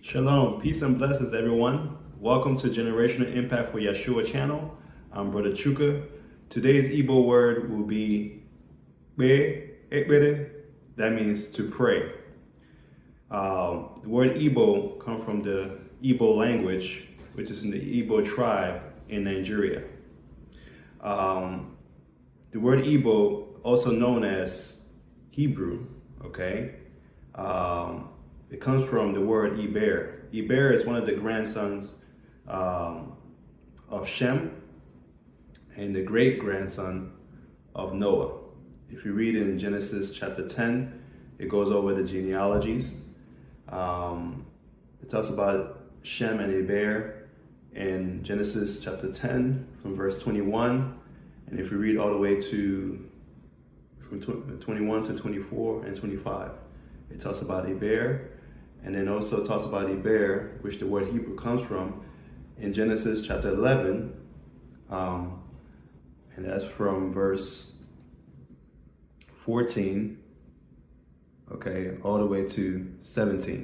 Shalom, peace and blessings everyone. Welcome to Generational Impact for Yeshua channel. I'm Brother Chuka. Today's Igbo word will be KpeEpere. That means to pray. The word Igbo comes from the Igbo language, which is in the Igbo tribe in Nigeria. The word Igbo, also known as Hebrew, okay? It comes from the word Eber. Eber is one of the grandsons of Shem and the great-grandson of Noah. If you read in Genesis chapter 10, it goes over the genealogies. It talks about Shem and Eber in Genesis chapter 10 from verse 21. And if you read all the way to from 21 to 24 and 25, it talks about Eber. And then also talks about Eber, which the word Hebrew comes from, in Genesis chapter 11. And that's from verse 14, okay, all the way to 17.